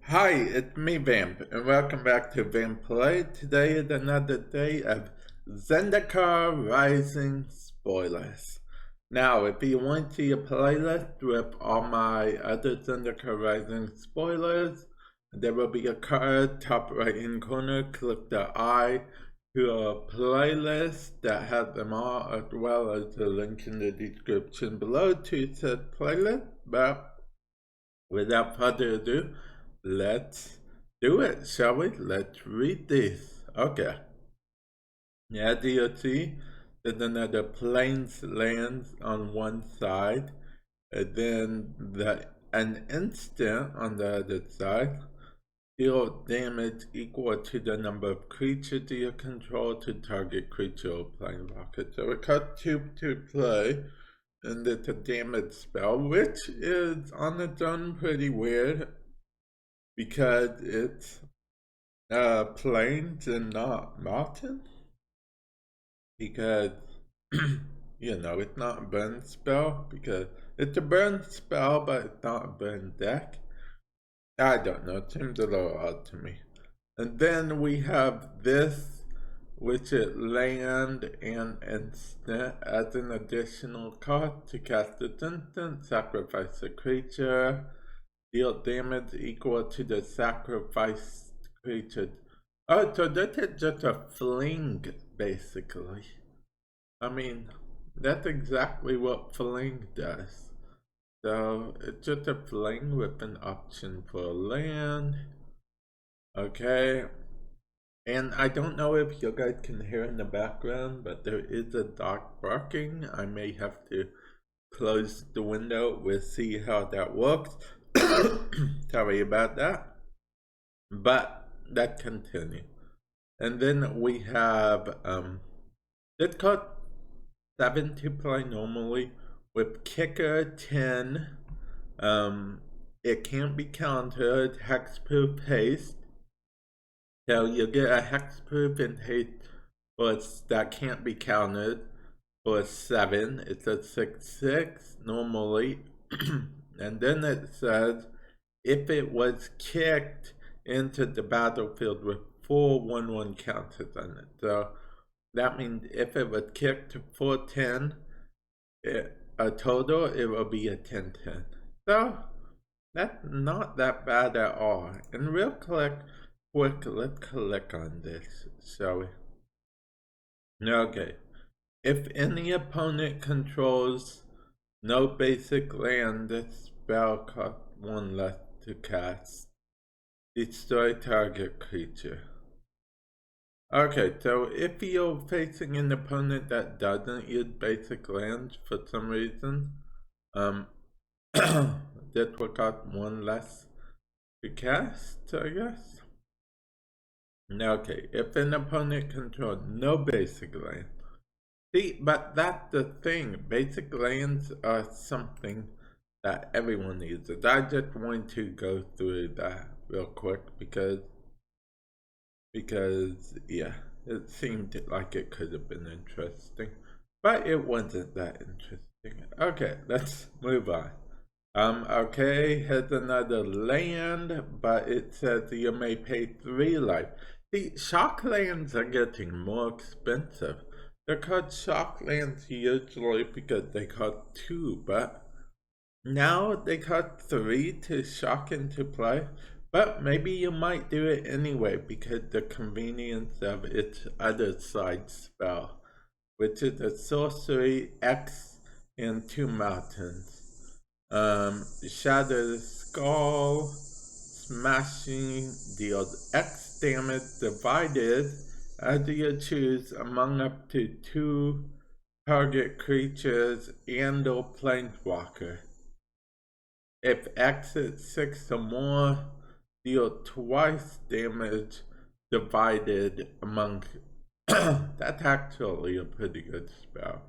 Hi, it's me, Vamp, and welcome back to Vamp Play. Today is another day of Zendikar Rising spoilers. Now, if you want to see a playlist with all my other Zendikar Rising spoilers, there will be a card top right hand corner. Click the I to a playlist that has them all, as well as the link in the description below to said playlist. But without further ado, let's do it, shall we? Let's read this. Okay. As you see, there's another planes lands on one side, and then an instant on the other side. Deal damage equal to the number of creatures you control to target creature or plane rocket. So it costs 2 to play, and it's a damage spell, which is on its own pretty weird, because it's plains and not mountains. Because it's not a burn spell, because it's a burn spell, but it's not a burn deck. I don't know, it seems a little odd to me. And then we have this, which is land and instant as an additional cost to cast its instant, sacrifice a creature. Deal damage equal to the sacrificed creature. Oh, so this is just a fling, basically. I mean, that's exactly what fling does. So, it's just a fling with an option for land. Okay. And I don't know if you guys can hear in the background, but there is a dog barking. I may have to close the window. We'll see how that works. Sorry about that. But let's continue. And then we have this costs 7 to play normally with kicker 10. It can't be countered, hexproof haste. So you get a hexproof and haste that can't be countered for 7. It's a 6/6 normally. And then it says, if it was kicked into the battlefield with 4 1/1 counters on it. So that means if it was kicked for 10, a total, it will be a 10/10. So that's not that bad at all. And real quick, let's click on this, shall we? Okay. If any opponent controls no basic land, this spell costs 1 less to cast. Destroy target creature. Okay, so if you're facing an opponent that doesn't use basic lands for some reason, this will cost 1 less to cast, I guess. Okay, if an opponent controls no basic land. See, but that's the thing. Basic lands are something that everyone uses. I just want to go through that real quick because yeah, it seemed like it could have been interesting, but it wasn't that interesting. Okay, let's move on. Okay, here's another land, but it says you may pay 3 life. See, shock lands are getting more expensive. They're called shock lands usually because they cost 2, but now they cost 3 to shock into play. But maybe you might do it anyway because the convenience of its other side spell, which is a sorcery, X, and 2 mountains. Shatter the Skull, smashing deals X damage divided as you choose among up to 2 target creatures and or planeswalker. If X is 6 or more, deal twice damage divided among. That's actually a pretty good spell.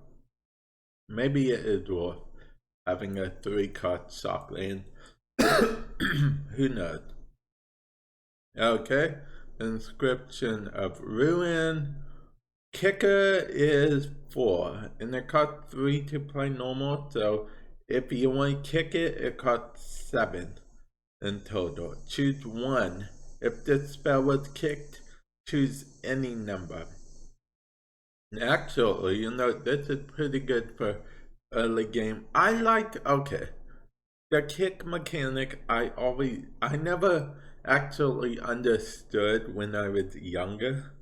Maybe it is worth having a 3-card shock land. Who knows? Okay, Inscription of Ruin. Kicker is 4, and it costs 3 to play normal, so if you want to kick it, it costs 7 in total. Choose 1. If this spell was kicked, choose any number. Actually, this is pretty good for early game. Okay, the kick mechanic I never actually understood when I was younger,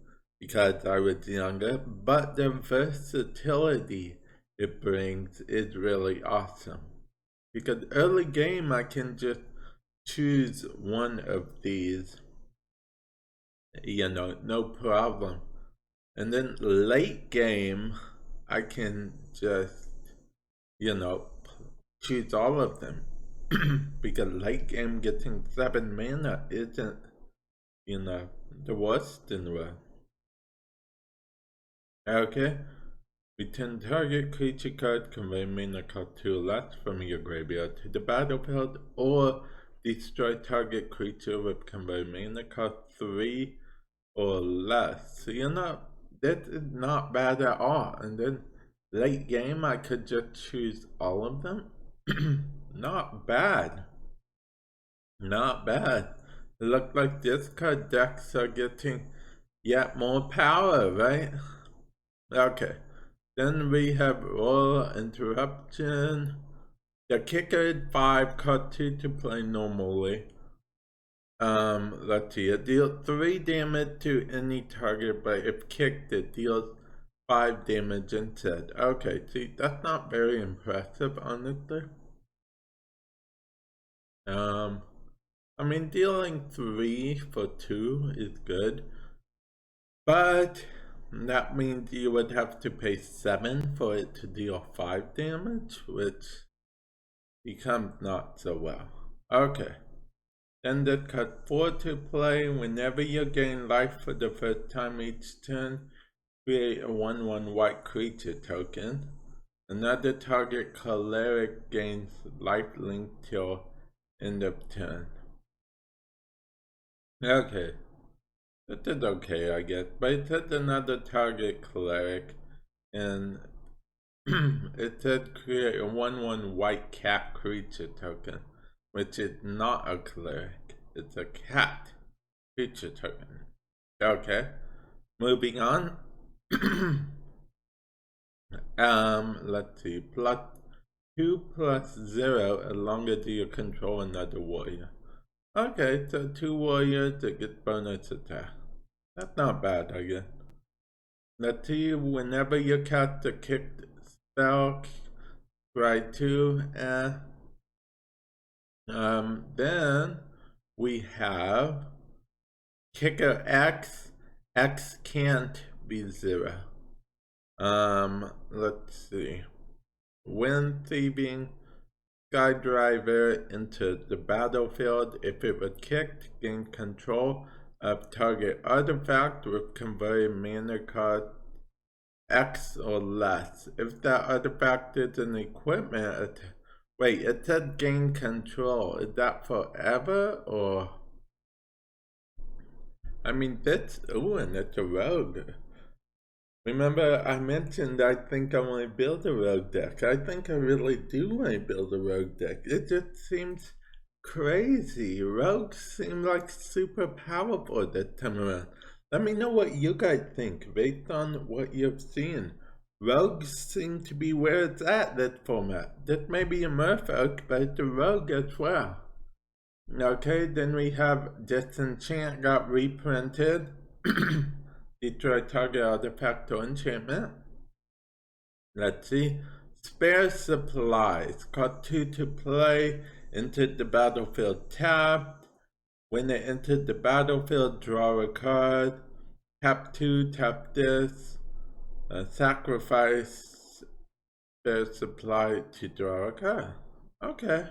because I was younger, but the versatility it brings is really awesome. Because early game I can just choose one of these, no problem. And then late game, I can just, choose all of them. Because late game getting 7 mana isn't, the worst in the world. Okay. Return target creature card, convey mana cost 2 less from your graveyard to the battlefield, or destroy target creature with convey mana cost 3 or less. So that is not bad at all. And then late game I could just choose all of them. Not bad. Not bad. It looks like this card decks are getting yet more power, right? Okay. Then we have Royal Interruption. The kicker is 5, cost 2 to play normally. Let's see, it deals 3 damage to any target, but if kicked, it deals 5 damage instead. Okay, see, that's not very impressive, honestly. I mean, dealing 3 for 2 is good, but that means you would have to pay 7 for it to deal 5 damage, which becomes not so well. Okay. Then that cut 4 to play. Whenever you gain life for the first time each turn, create a 1/1 white creature token. Another target cleric gains life link till end of turn. Okay. That is okay, I guess. But it said another target cleric, and it said create a 1/1 white cat creature token, which is not a cleric. It's a cat creature token. Okay. Moving on. Let's see. +2/+0 as long as you control another warrior. Okay, so 2 warriors to get bonus attack. That's not bad, I guess. Let's see, whenever you cast a kicked spell, try 2, then we have kicker X. X can't be 0. Let's see. Wind thieving, Skydriver into the battlefield. If it was kicked, gain control of target artifact with convey mana cost X or less. If that artifact is an equipment, wait, it said gain control. Is that forever or? I mean, and it's a rogue. Remember, I mentioned I think I want to build a rogue deck. I think I really do want to build a rogue deck. It just seems crazy. Rogues seem like super powerful this time around. Let me know what you guys think based on what you've seen. Rogues seem to be where it's at, this format. This may be a merfolk, but it's a rogue as well. Okay, then we have Disenchant got reprinted. Destroy target artifact or enchantment. Let's see. Spare supplies. Cost 2 to play. Entered the battlefield tapped. When it entered the battlefield, draw a card. Tap 2, tap this. Sacrifice spare supply to draw a card. Okay.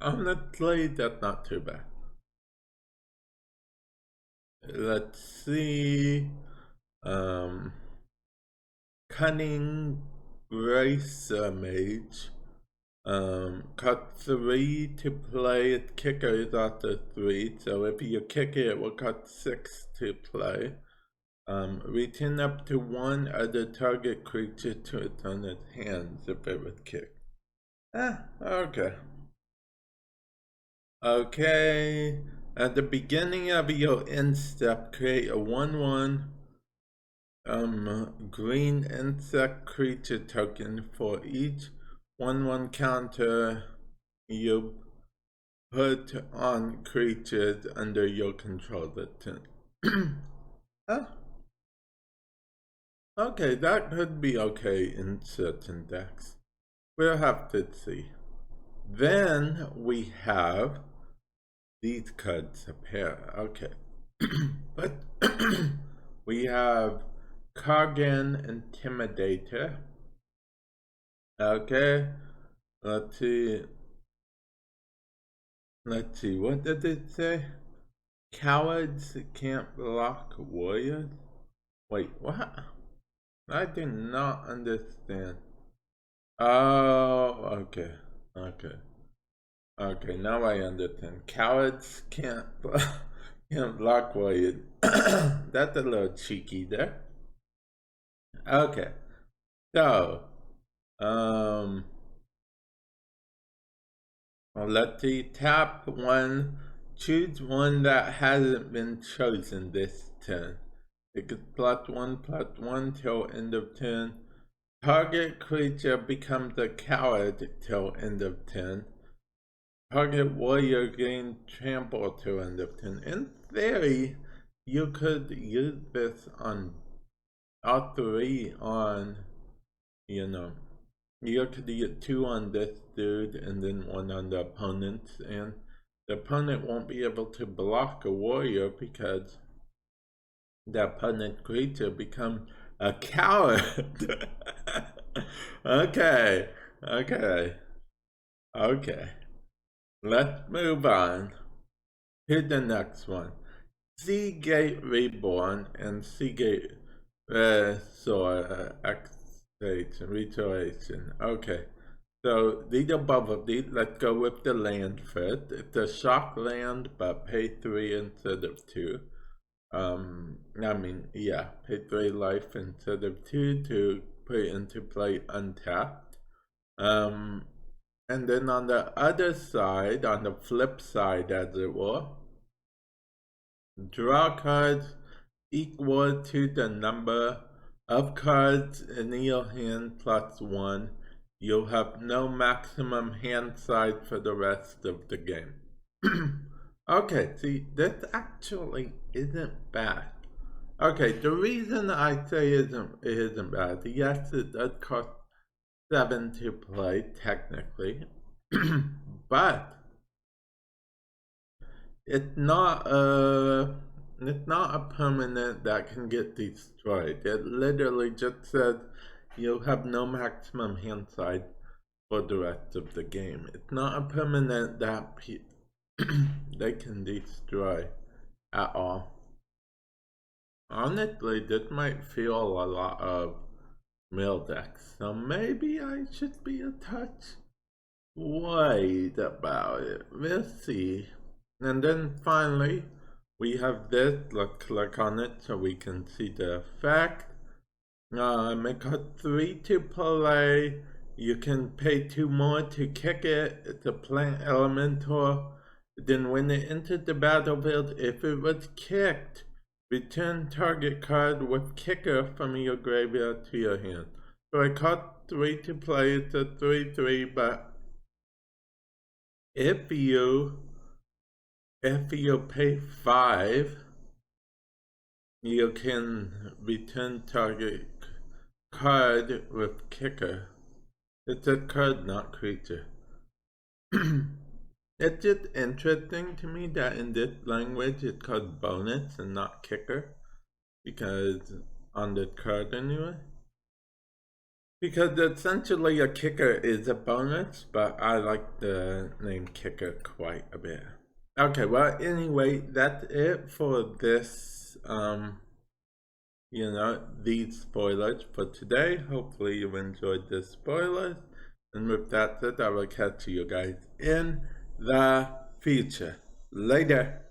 Honestly, that's not too bad. Let's see. Cunning Racer Mage. Cut 3 to play. Its kicker is after 3, so if you kick it, it will cut 6 to play. return up to one other target creature to its owner's hands if it was kicked. Okay. Okay. At the beginning of your end step, create a 1/1 green insect creature token for each 1/1 counter you put on creatures under your control. Huh? Okay, that could be okay in certain decks. We'll have to see. Then we have these cards appear. Okay. But we have Kargan Intimidator. Okay. Let's see. What did it say? Cowards can't block warriors? Wait, what? I do not understand. Oh, okay. Okay, now I understand. Cowards can't can't block warriors. That's a little cheeky there. Okay. So, let's see. Tap one. Choose one that hasn't been chosen this turn. It gets +1/+1 till end of turn. Target creature becomes a coward till end of turn. Target warrior gains trample till end of turn. In theory, you could use this on all three on, you could get 2 on this dude and then 1 on the opponent's, and the opponent won't be able to block a warrior because the opponent creature becomes a coward. Okay. Let's move on to the next one. Seagate Reborn and Seagate Restoration. Okay. So these are both of these. Let's go with the land first. It's a shock land, but pay 3 instead of 2. Pay 3 life instead of 2 to put it into play untapped. And then on the other side, on the flip side as it were, draw cards equal to the number of cards in your hand plus 1. You'll have no maximum hand size for the rest of the game. Okay, see, this actually isn't bad. Okay, the reason I say it isn't bad, yes, it does cost 7 to play, technically, but it's not a permanent that can get destroyed. It literally just says you'll have no maximum hand size for the rest of the game. It's not a permanent that they can destroy at all. Honestly, this might feel a lot of mill decks, so maybe I should be a touch worried about it. We'll see. And then finally, we have this. Let's click on it so we can see the effect. It costs 3 to play. You can pay 2 more to kick it. It's a plant elemental. Then when it enters the battlefield, if it was kicked, return target card with kicker from your graveyard to your hand. So it costs 3 to play. It's a 3/3, but if you pay 5, you can return target card with kicker. It's a card, not creature. It's just interesting to me that in this language it's called bonus and not kicker, because on the card anyway. Because essentially a kicker is a bonus, but I like the name kicker quite a bit. Okay, well, anyway, that's it for this, these spoilers for today. Hopefully you enjoyed the spoilers. And with that said, I will catch you guys in the future. Later.